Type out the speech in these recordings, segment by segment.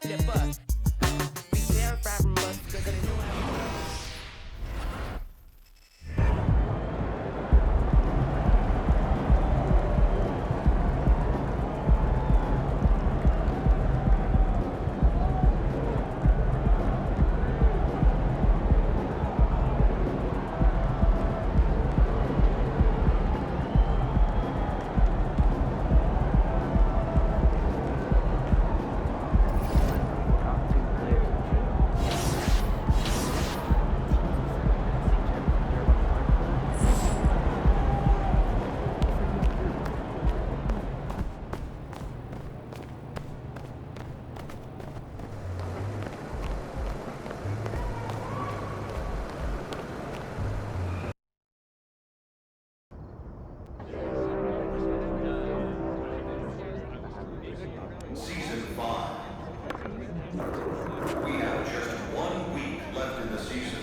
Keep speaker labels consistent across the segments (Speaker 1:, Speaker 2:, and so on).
Speaker 1: some chipper. Be terrified from us because they know how.
Speaker 2: Season 5. We have just 1 week left in the season.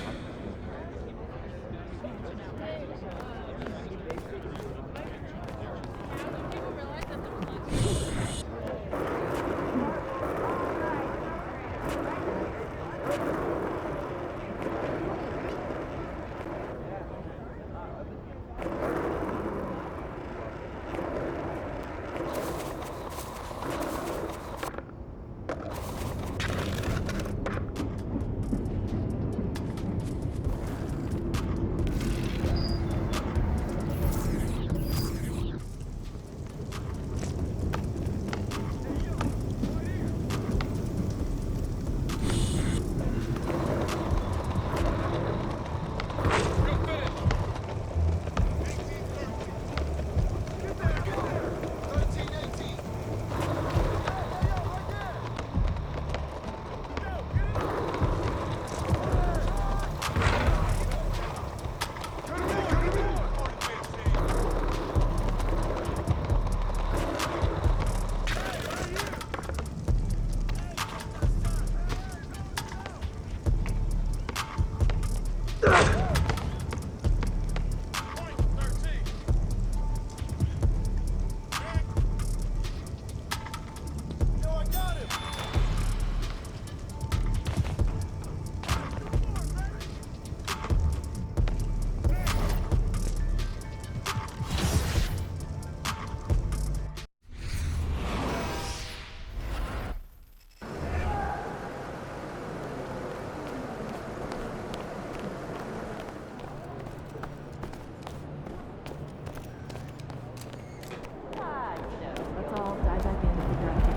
Speaker 3: Let's all dive back in and figure out the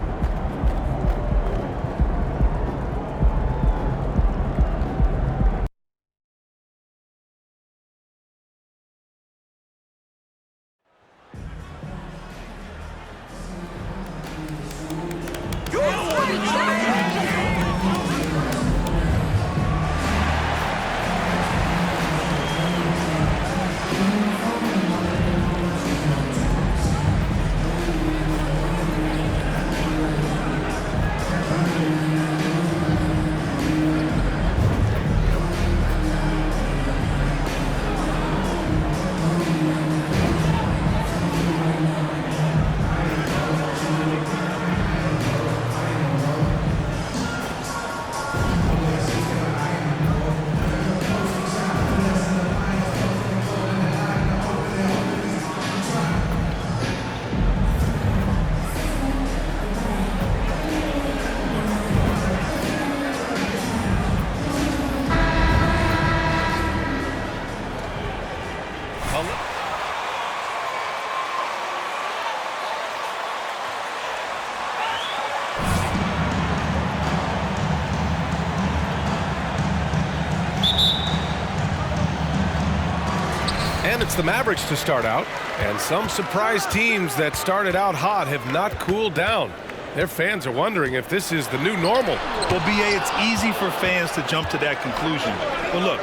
Speaker 4: And it's the Mavericks to start out, and some surprise teams that started out hot have not cooled down. Their fans are wondering if this is the new normal.
Speaker 5: Well, B.A., it's easy for fans to jump to that conclusion. But look,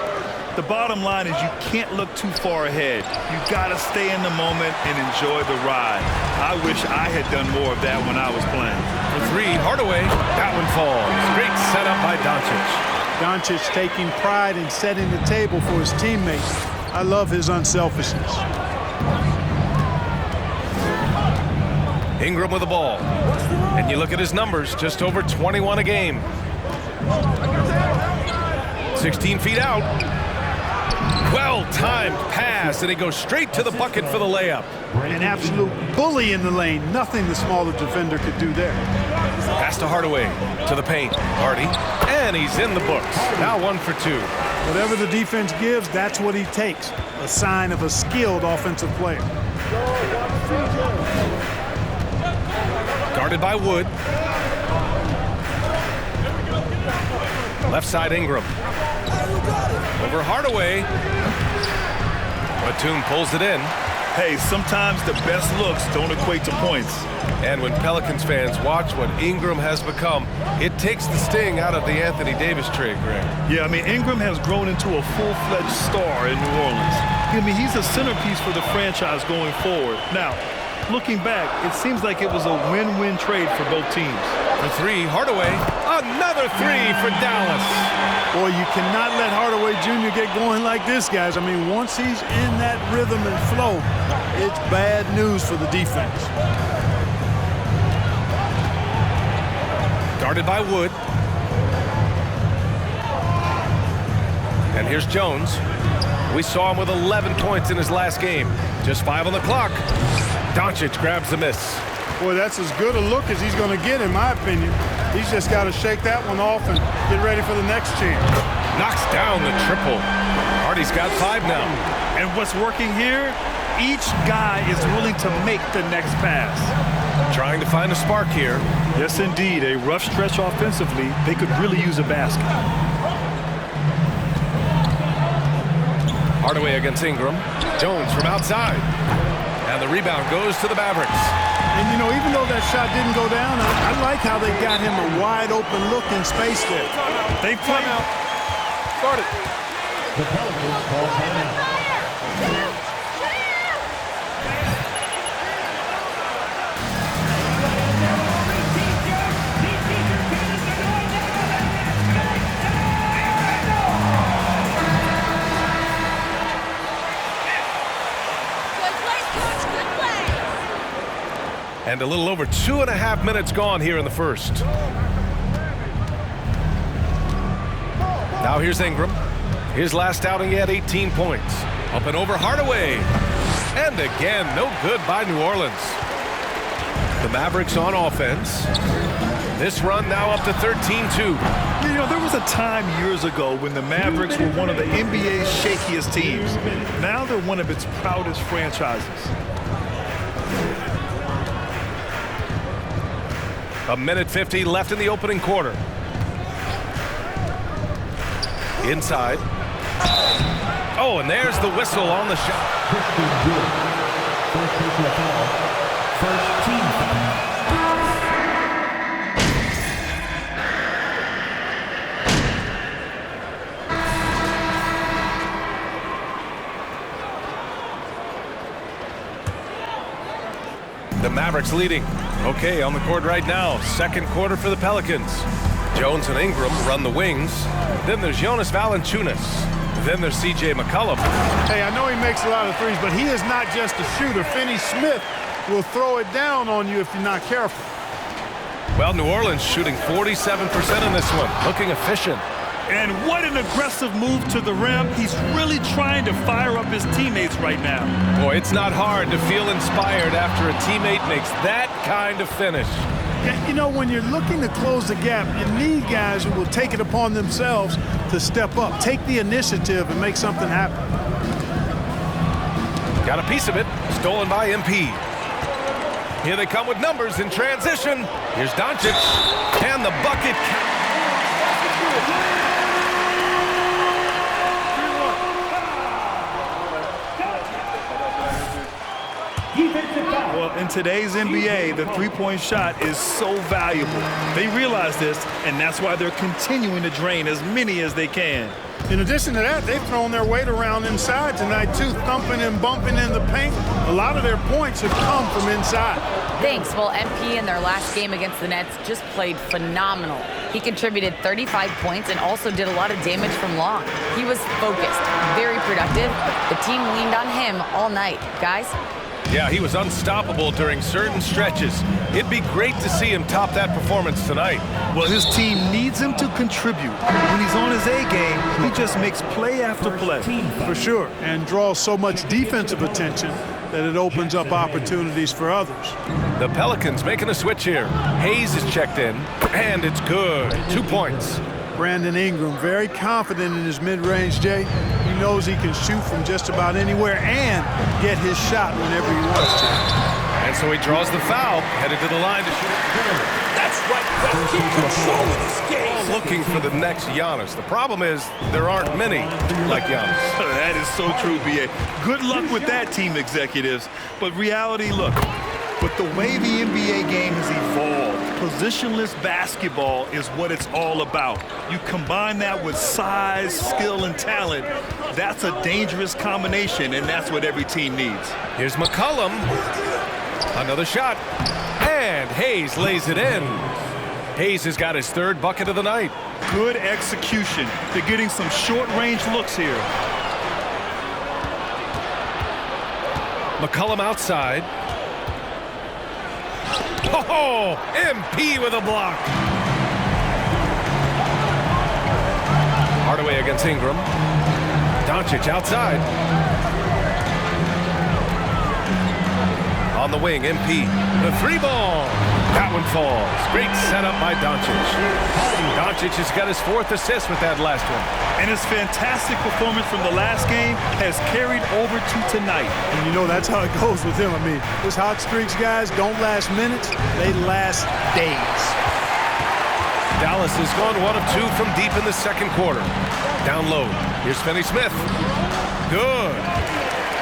Speaker 5: the bottom line is you can't look too far ahead. You got to stay in the moment and enjoy the ride. I wish I had done more of that when I was playing.
Speaker 4: For three, Hardaway, that one falls. Great setup by Doncic.
Speaker 6: Doncic taking pride in setting the table for his teammates. I love his unselfishness.
Speaker 4: Ingram with the ball. And you look at his numbers, just over 21 a game. 16 feet out. Well-timed pass, and he goes straight to the bucket for the layup.
Speaker 6: An absolute bully in the lane. Nothing the smaller defender could do there.
Speaker 4: Pass to Hardaway, to the paint. Hardy, and he's in the books. Now 1 for 2.
Speaker 6: Whatever the defense gives, that's what he takes. A sign of a skilled offensive player.
Speaker 4: Guarded by Wood. Left side Ingram. Over Hardaway. Batum pulls it in.
Speaker 5: Hey, sometimes the best looks don't equate to points.
Speaker 4: And when Pelicans fans watch what Ingram has become, it takes the sting out of the Anthony Davis trade, Greg.
Speaker 5: Yeah, I mean, Ingram has grown into a full-fledged star in New Orleans. I mean, he's a centerpiece for the franchise going forward. Now, looking back, it seems like it was a win-win trade for both teams.
Speaker 4: For 3, Hardaway. Another 3 for Dallas.
Speaker 6: Boy, you cannot let Hardaway Jr. get going like this, guys. I mean, once he's in that rhythm and flow, it's bad news for the defense.
Speaker 4: Guarded by Wood. And here's Jones. We saw him with 11 points in his last game. Just 5 on the clock. Doncic grabs the miss.
Speaker 6: Boy, that's as good a look as he's going to get, in my opinion. He's just got to shake that one off and get ready for the next chance.
Speaker 4: Knocks down the triple. Hardy's got 5 now.
Speaker 5: And what's working here? Each guy is willing to make the next pass.
Speaker 4: Trying to find a spark here.
Speaker 5: Yes, indeed. A rough stretch offensively. They could really use a basket.
Speaker 4: Hardaway against Ingram. Jones from outside. And the rebound goes to the Mavericks.
Speaker 6: And, you know, even though that shot didn't go down, I like how they got him a wide-open look in space there.
Speaker 5: They play out.
Speaker 4: Started.
Speaker 7: The Pelicans call timeout.
Speaker 4: And a little over 2.5 minutes gone here in the first. Now here's Ingram. His last outing, he had 18 points. Up and over Hardaway. And again, no good by New Orleans. The Mavericks on offense. This run now up to 13-2.
Speaker 5: You know, there was a time years ago when the Mavericks were one of the NBA's shakiest teams. Now they're one of its proudest franchises.
Speaker 4: A minute 50 left in the opening quarter. Inside. Oh, and there's the whistle on the shot.
Speaker 7: First personal foul. First team foul.
Speaker 4: The Mavericks leading. Okay, on the court right now. Second quarter for the Pelicans. Jones and Ingram run the wings. Then there's Jonas Valanciunas. Then there's C.J. McCollum.
Speaker 6: Hey, I know he makes a lot of threes, but he is not just a shooter. Finney-Smith will throw it down on you if you're not careful.
Speaker 4: Well, New Orleans shooting 47% in this one. Looking efficient.
Speaker 5: And what an aggressive move to the rim. He's really trying to fire up his teammates right now.
Speaker 4: Boy, it's not hard to feel inspired after a teammate makes that kind of finish.
Speaker 6: Yeah, you know, when you're looking to close the gap, you need guys who will take it upon themselves to step up, take the initiative, and make something happen.
Speaker 4: Got a piece of it. Stolen by MP. Here they come with numbers in transition. Here's Doncic. And the bucket.
Speaker 5: Well, in today's NBA, the three-point shot is so valuable. They realize this, and that's why they're continuing to drain as many as they can.
Speaker 6: In addition to that, they've thrown their weight around inside tonight, too, thumping and bumping in the paint. A lot of their points have come from inside.
Speaker 8: Thanks. Well, MP in their last game against the Nets just played phenomenal. He contributed 35 points and also did a lot of damage from long. He was focused, very productive. The team leaned on him all night. Guys,
Speaker 4: Yeah, he was unstoppable during certain stretches. It'd be great to see him top that performance tonight.
Speaker 5: Well, his team needs him to contribute. When he's on his A game, he just makes play after play.
Speaker 6: For sure, and draws so much defensive attention that it opens up opportunities for others.
Speaker 4: The Pelicans making a switch here. Hayes is checked in, and it's good. 2 points.
Speaker 6: Brandon Ingram, very confident in his mid-range, Jay. He knows he can shoot from just about anywhere and get his shot whenever he wants to.
Speaker 4: And so he draws the foul, headed to the line to shoot.
Speaker 9: That's right. Let's keep control of this game.
Speaker 4: Looking for the next Giannis. The problem is there aren't many like Giannis.
Speaker 5: That is so true, B.A. Good luck with that, team executives. But reality, look, with the way the NBA game has evolved, positionless basketball is what it's all about. You combine that with size, skill, and talent, that's a dangerous combination, and that's what every team needs.
Speaker 4: Here's McCollum. Another shot. And Hayes lays it in. Hayes has got his third bucket of the night.
Speaker 5: Good execution. They're getting some short-range looks here.
Speaker 4: McCollum outside. Oh, MP with a block. Hardaway against Ingram. Doncic outside. On the wing, MP. The three ball. That one falls. Great setup by Doncic. Doncic has got his fourth assist with that last one.
Speaker 5: And his fantastic performance from the last game has carried over to tonight.
Speaker 6: And you know that's how it goes with him. I mean, his hot streaks, guys, don't last minutes. They last days.
Speaker 4: Dallas has gone 1 of 2 from deep in the second quarter. Down low. Here's Finney Smith. Good.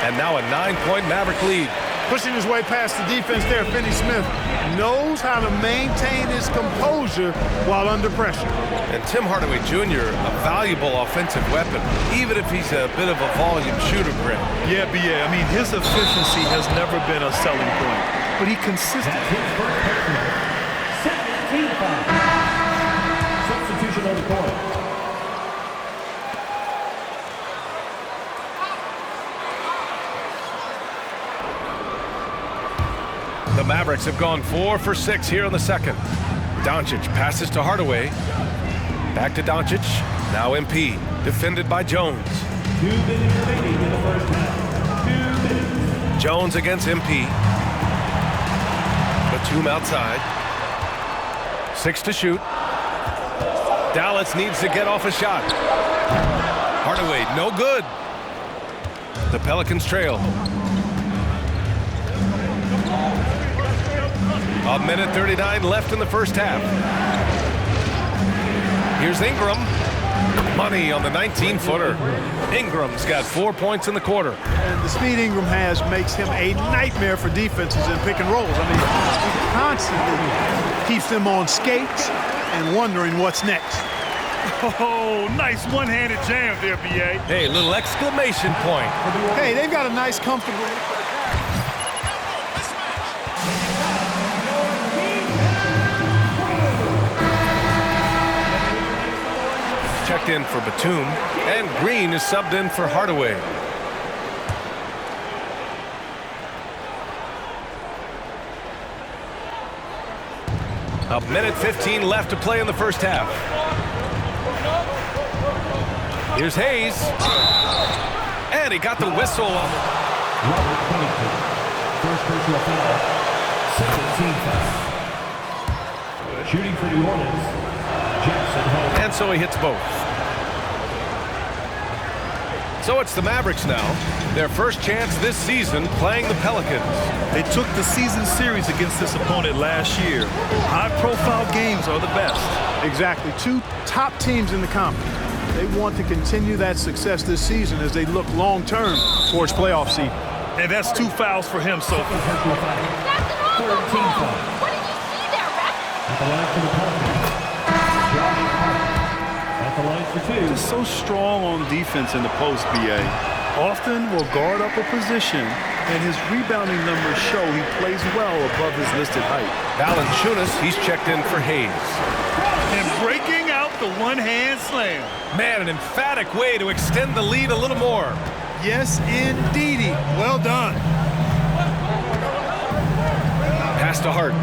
Speaker 4: And now a 9-point Maverick lead.
Speaker 6: Pushing his way past the defense there, Finney Smith knows how to maintain his composure while under pressure.
Speaker 4: And Tim Hardaway Jr., a valuable offensive weapon, even if he's a bit of a volume shooter, Grant.
Speaker 5: Yeah, B.A. I mean, his efficiency has never been a selling point, but he consistently.
Speaker 7: That's his first personal. 17 foul. Substitution on the court.
Speaker 4: The Mavericks have gone 4 for 6 here in the second. Doncic passes to Hardaway. Back to Doncic. Now MP. Defended by Jones.
Speaker 7: 2 minutes remaining in the first half. 2 minutes.
Speaker 4: Jones against MP. Batum outside. 6 to shoot. Dallas needs to get off a shot. Hardaway, no good. The Pelicans trail. A minute 39 left in the first half. Here's Ingram. Money on the 19-footer. Ingram's got 4 points in the quarter.
Speaker 6: And the speed Ingram has makes him a nightmare for defenses in pick and rolls. I mean, he constantly keeps them on skates and wondering what's next.
Speaker 5: Oh, nice one-handed jam there, B.A.
Speaker 4: Hey, little exclamation point.
Speaker 6: Hey, they've got a nice, comfortable...
Speaker 4: Checked in for Batum, and Green is subbed in for Hardaway. A minute 15 left to play in the first half. Here's Hayes. And he got the whistle.
Speaker 7: Robert Covington. First personal foul. 17 foul. Shooting for New Orleans. Jackson Hall.
Speaker 4: And so he hits both. So it's the Mavericks now. Their first chance this season playing the Pelicans.
Speaker 5: They took the season series against this opponent last year. High-profile games are the best.
Speaker 6: Exactly. 2 top teams in the conference. They want to continue that success this season as they look long-term towards playoff seed.
Speaker 5: And that's 2 fouls for him so far.
Speaker 7: 13 foul.
Speaker 1: What did you see there, Ref?
Speaker 7: At the line for the Pelicans. Josh Hart. At the line for 2.
Speaker 5: Just so strong on defense in the post, B.A. Often will guard up a position, and his rebounding numbers show he plays well above his listed height.
Speaker 4: Valanciunas, he's checked in for Hayes.
Speaker 5: And breaking out the one-hand slam.
Speaker 4: Man, an emphatic way to extend the lead a little more.
Speaker 6: Yes, indeedy. Well done.
Speaker 4: Pass to Hart.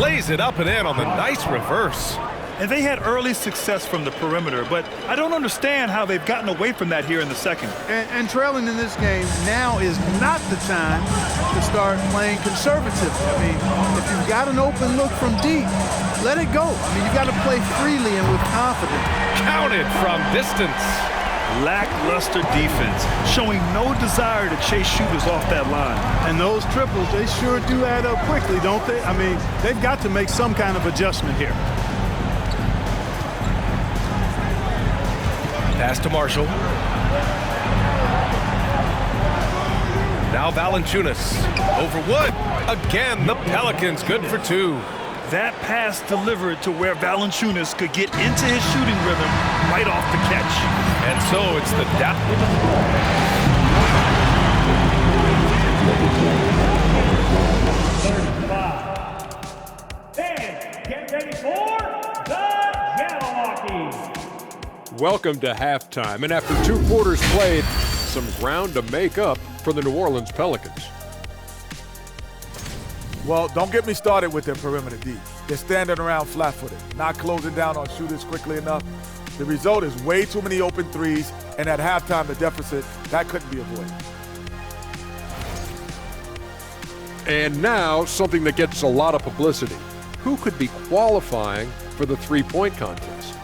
Speaker 4: Lays it up and in on the nice reverse.
Speaker 5: And they had early success from the perimeter, but I don't understand how they've gotten away from that here in the second.
Speaker 6: And trailing in this game, now is not the time to start playing conservative. I mean, if you've got an open look from deep, let it go. I mean, you got to play freely and with confidence.
Speaker 4: Counted from distance.
Speaker 5: Lackluster defense, showing no desire to chase shooters off that line.
Speaker 6: And those triples, they sure do add up quickly, don't they? I mean, they've got to make some kind of adjustment here.
Speaker 4: Pass to Marshall. Now Valanciunas. Over Wood. Again, the Pelicans good for 2.
Speaker 5: That pass delivered to where Valanciunas could get into his shooting rhythm right off the catch.
Speaker 4: And so it's the dap.
Speaker 7: Fans, get ready for the Jabberwocky.
Speaker 10: Welcome to halftime, and after 2 quarters played, some ground to make up for the New Orleans Pelicans.
Speaker 11: Well, don't get me started with their perimeter D. They're standing around flat-footed, not closing down on shooters quickly enough. The result is way too many open threes, and at halftime, the deficit, that couldn't be avoided.
Speaker 10: And now, something that gets a lot of publicity. Who could be qualifying for the three-point contest?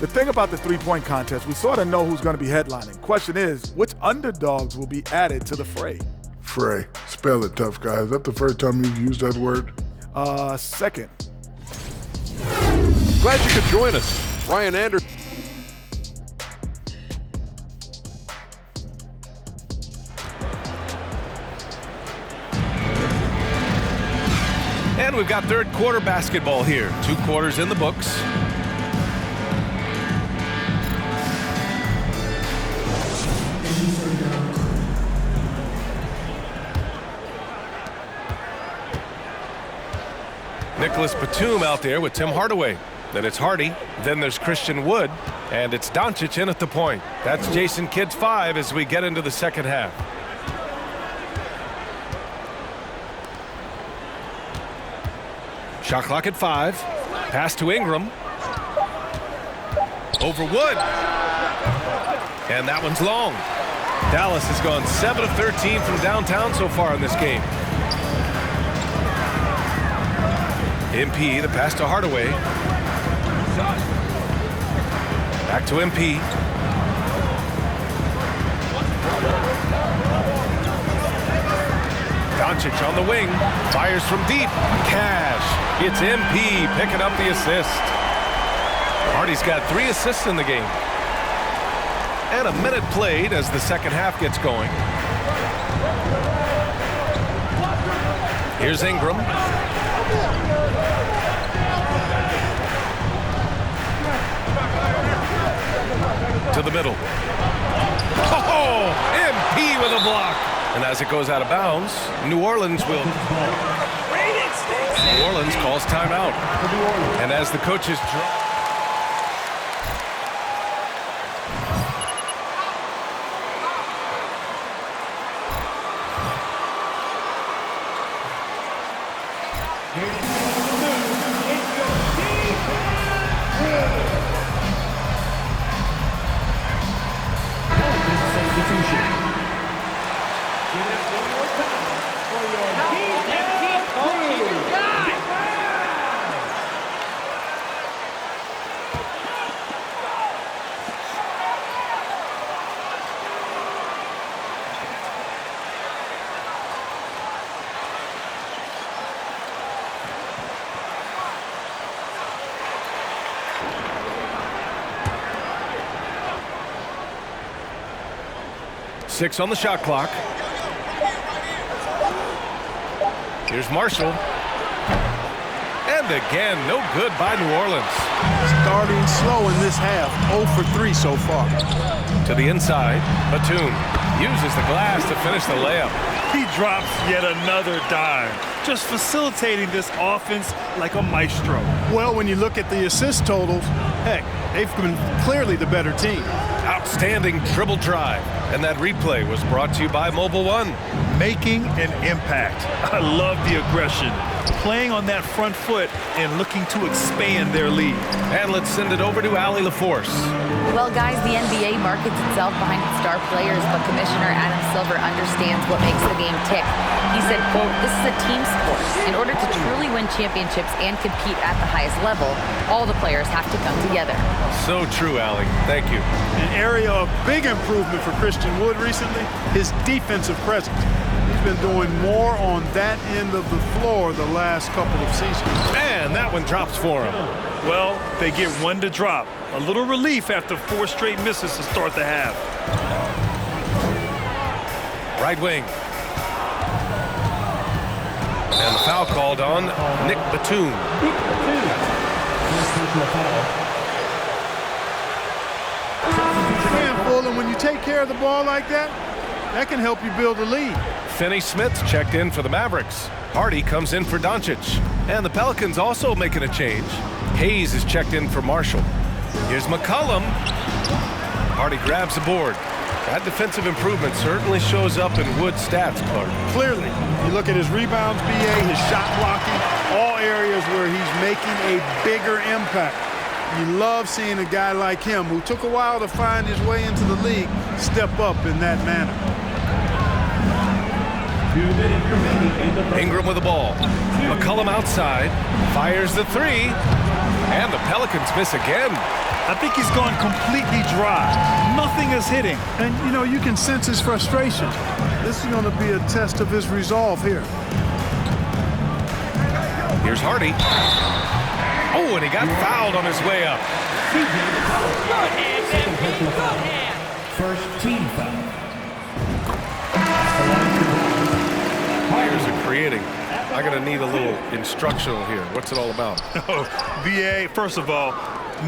Speaker 11: The thing about the three-point contest, we sort of know who's going to be headlining. Question is, which underdogs will be added to the fray?
Speaker 12: Fray. Spell it, tough guy. Is that the first time you've used that word?
Speaker 11: Second.
Speaker 10: Glad you could join us. Ryan Anderson.
Speaker 4: And we've got third quarter basketball here. 2 quarters in the books. Nicholas Batum out there with Tim Hardaway. Then it's Hardy. Then there's Christian Wood. And it's Doncic in at the point. That's Jason Kidd's 5 as we get into the second half. Shot clock at 5. Pass to Ingram. Over Wood. And that one's long. Dallas has gone 7 of 13 from downtown so far in this game. MP, the pass to Hardaway. Back to MP. Doncic on the wing. Fires from deep. Cash. It's MP picking up the assist. Hardy's got 3 assists in the game. And a minute played as the second half gets going. Here's Ingram. To the middle. Oh, MP with a block. And as it goes out of bounds, New Orleans calls timeout. And as the coaches draw. Six on the shot clock. Here's Marshall. And again, no good by New Orleans.
Speaker 6: Starting slow in this half, 0 for 3 so far.
Speaker 4: To the inside, Batum uses the glass to finish the layup.
Speaker 5: He drops yet another dime, just facilitating this offense like a maestro.
Speaker 6: Well, when you look at the assist totals, heck, they've been clearly the better team.
Speaker 4: Outstanding dribble drive. And that replay was brought to you by Mobile One.
Speaker 5: Making an impact. I love the aggression. Playing on that front foot and looking to expand their lead.
Speaker 4: And let's send it over to Allie LaForce.
Speaker 8: Well, guys, the NBA markets itself behind its star players, but Commissioner Adam Silver understands what makes the game tick. He said, quote, "This is a team sport. In order to truly win championships and compete at the highest level, all the players have to come together."
Speaker 4: So true, Allie. Thank you.
Speaker 6: An area of big improvement for Christian Wood recently, his defensive presence. He's been doing more on that end of the floor the last couple of seasons.
Speaker 4: And that one drops for him.
Speaker 5: Well, they get one to drop. A little relief after 4 straight misses to start the half.
Speaker 4: Right wing. And the foul called on Nick Batum.
Speaker 6: Handful, and when you take care of the ball like that, that can help you build a lead.
Speaker 4: Finney Smith's checked in for the Mavericks. Hardy comes in for Doncic. And the Pelicans also making a change. Hayes is checked in for Marshall. Here's McCollum. Hardy grabs the board. That defensive improvement certainly shows up in Wood's stats, Clark.
Speaker 6: Clearly, you look at his rebounds, BA, his shot blocking, all areas where he's making a bigger impact. You love seeing a guy like him, who took a while to find his way into the league, step up in that manner.
Speaker 4: Ingram with the ball. McCollum outside. Fires the three. And the Pelicans miss again.
Speaker 5: I think he's gone completely dry. Nothing is hitting.
Speaker 6: And, you know, you can sense his frustration. This is going to be a test of his resolve here.
Speaker 4: Here's Hardy. Oh, and he got fouled on his way up.
Speaker 7: First team foul.
Speaker 4: Players are creating. I'm going to need a little instructional here. What's it all about?
Speaker 5: BA, first of all,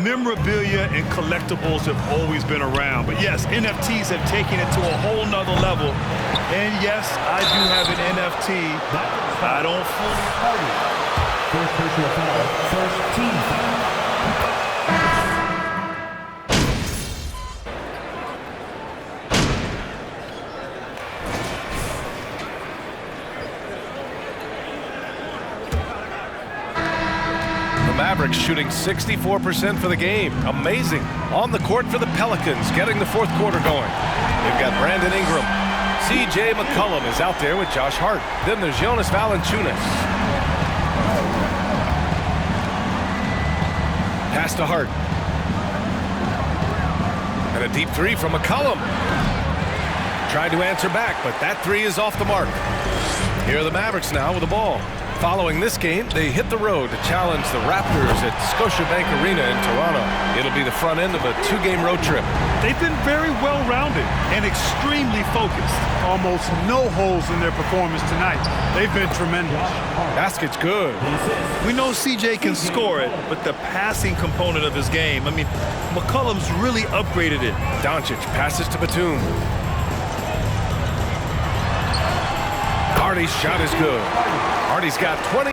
Speaker 5: memorabilia and collectibles have always been around. But yes, NFTs have taken it to a whole nother level. And yes, I do have an NFT. I don't fully.
Speaker 7: First personal foul. First team foul.
Speaker 4: Mavericks shooting 64% for the game. Amazing. On the court for the Pelicans, getting the fourth quarter going. They've got Brandon Ingram. C.J. McCollum is out there with Josh Hart. Then there's Jonas Valanciunas. Pass to Hart. And a deep three from McCollum. Tried to answer back, but that three is off the mark. Here are the Mavericks now with the ball. Following this game, they hit the road to challenge the Raptors at Scotiabank Arena in Toronto. It'll be the front end of a 2-game road trip.
Speaker 5: They've been very well-rounded and extremely focused.
Speaker 6: Almost no holes in their performance tonight. They've been tremendous.
Speaker 4: Basket's good.
Speaker 5: We know CJ can score it, but the passing component of his game, I mean, McCollum's really upgraded it.
Speaker 4: Doncic passes to Batum. Hardy's shot is good. Hardy's got 20.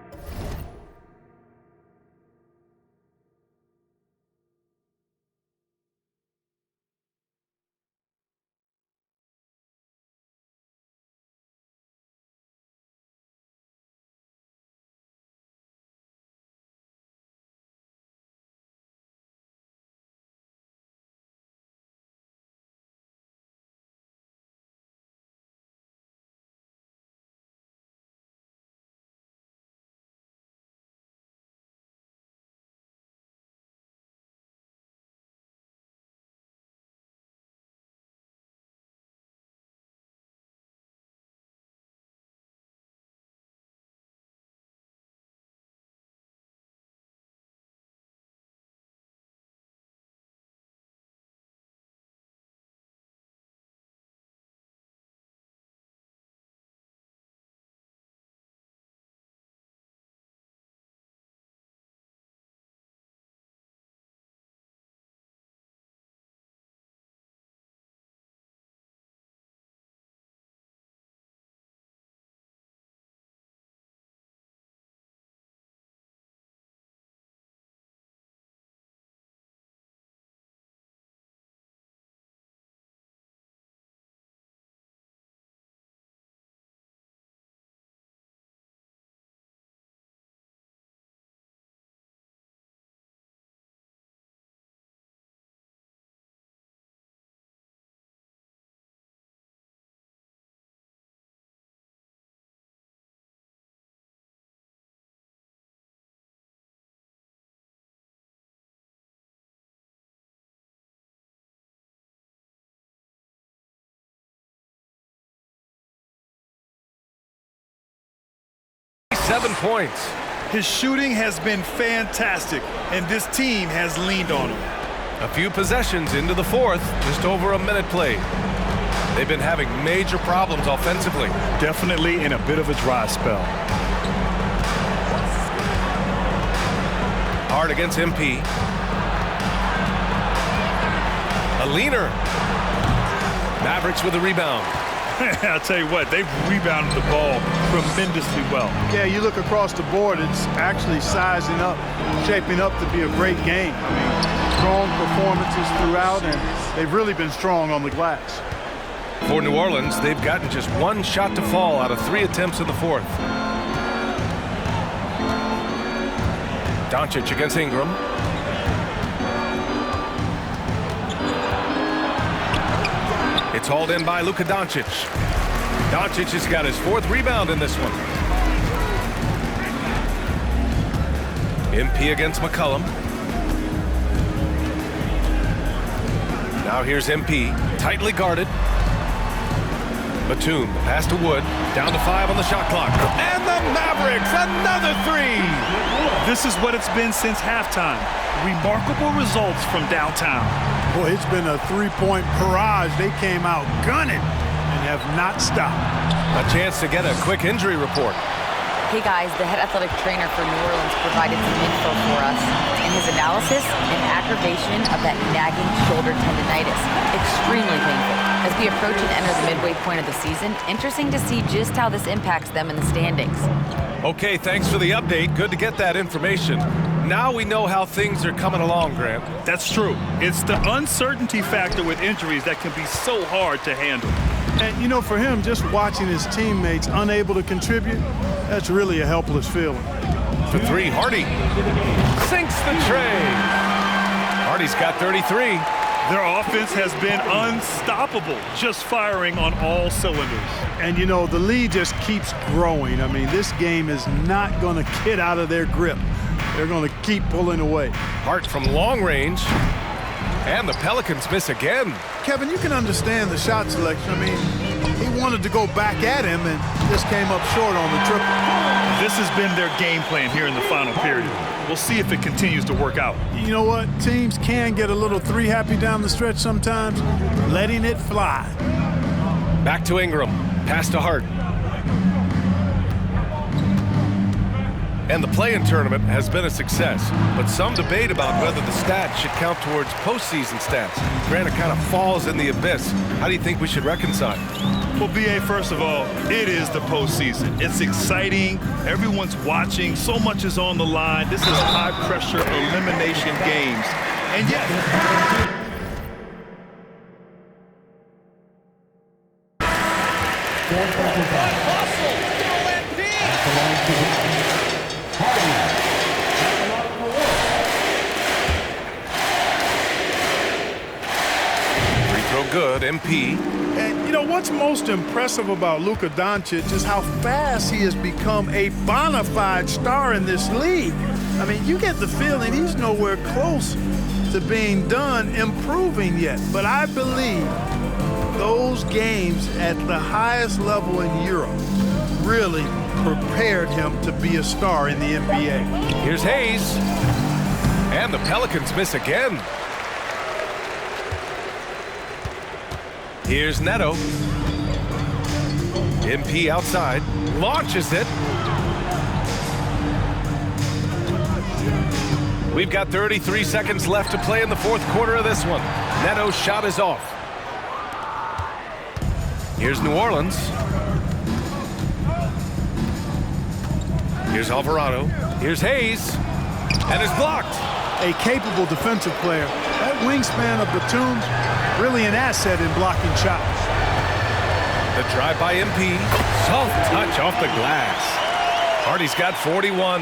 Speaker 4: 7 points.
Speaker 5: His shooting has been fantastic, and this team has leaned on him.
Speaker 4: A few possessions into the fourth, just over a minute played. They've been having major problems offensively.
Speaker 5: Definitely in a bit of a dry spell.
Speaker 4: Hard against MP. A leaner. Mavericks with a rebound.
Speaker 5: I'll tell you what, they've rebounded the ball tremendously well.
Speaker 6: Yeah, you look across the board, it's actually sizing up, shaping up to be a great game. I mean, strong performances throughout, and they've really been strong on the glass.
Speaker 4: For New Orleans, they've gotten just one shot to fall out of 3 attempts in the fourth. Doncic against Ingram. It's hauled in by Luka Doncic. Doncic has got his 4th rebound in this one. MP against McCollum. Now here's MP, tightly guarded. Batum, pass to Wood, down to 5 on the shot clock. And the Mavericks, another 3!
Speaker 5: This is what it's been since halftime. Remarkable results from downtown.
Speaker 6: Boy, it's been a 3-point barrage. They came out gunning and have not stopped.
Speaker 4: A chance to get a quick injury report.
Speaker 8: Hey guys, the head athletic trainer for New Orleans provided some info for us. In his analysis, an aggravation of that nagging shoulder tendonitis. Extremely painful. As we approach and enter the midway point of the season, interesting to see just how this impacts them in the standings.
Speaker 4: Okay, thanks for the update. Good to get that information. Now we know how things are coming along, Grant.
Speaker 5: That's true. It's the uncertainty factor with injuries that can be so hard to handle.
Speaker 6: And, you know, for him, just watching his teammates unable to contribute, that's really a helpless feeling.
Speaker 4: For 3, Hardy sinks the tray. Hardy's got 33.
Speaker 5: Their offense has been unstoppable, just firing on all cylinders.
Speaker 6: And, you know, the lead just keeps growing. I mean, this game is not going to get out of their grip. They're going to keep pulling away.
Speaker 4: Hart from long range. And the Pelicans miss again.
Speaker 6: Kevin, you can understand the shot selection. I mean, he wanted to go back at him and just came up short on the triple.
Speaker 5: This has been their game plan here in the final period. We'll see if it continues to work out.
Speaker 6: You know what? Teams can get a little 3-happy down the stretch sometimes, letting it fly.
Speaker 4: Back to Ingram. Pass to Hart. And the play-in tournament has been a success, but some debate about whether the stats should count towards postseason stats. Grant, it kind of falls in the abyss. How do you think we should reconcile?
Speaker 5: Well, B.A., first of all, it is the postseason. It's exciting. Everyone's watching. So much is on the line. This is high-pressure elimination games. And yet...
Speaker 4: Good, MP.
Speaker 6: And, you know, what's most impressive about Luka Doncic is how fast he has become a bona fide star in this league. I mean, you get the feeling he's nowhere close to being done improving yet. But I believe those games at the highest level in Europe really prepared him to be a star in the NBA.
Speaker 4: Here's Hayes. And the Pelicans miss again. Here's Neto. MP outside. Launches it. We've got 33 seconds left to play in the fourth quarter of this one. Neto's shot is off. Here's New Orleans. Here's Alvarado. Here's Hayes. And it's blocked.
Speaker 6: A capable defensive player. That wingspan of Batum, really an asset in blocking shots.
Speaker 4: The drive by MP. Soft touch off the glass. Hardy's got 41.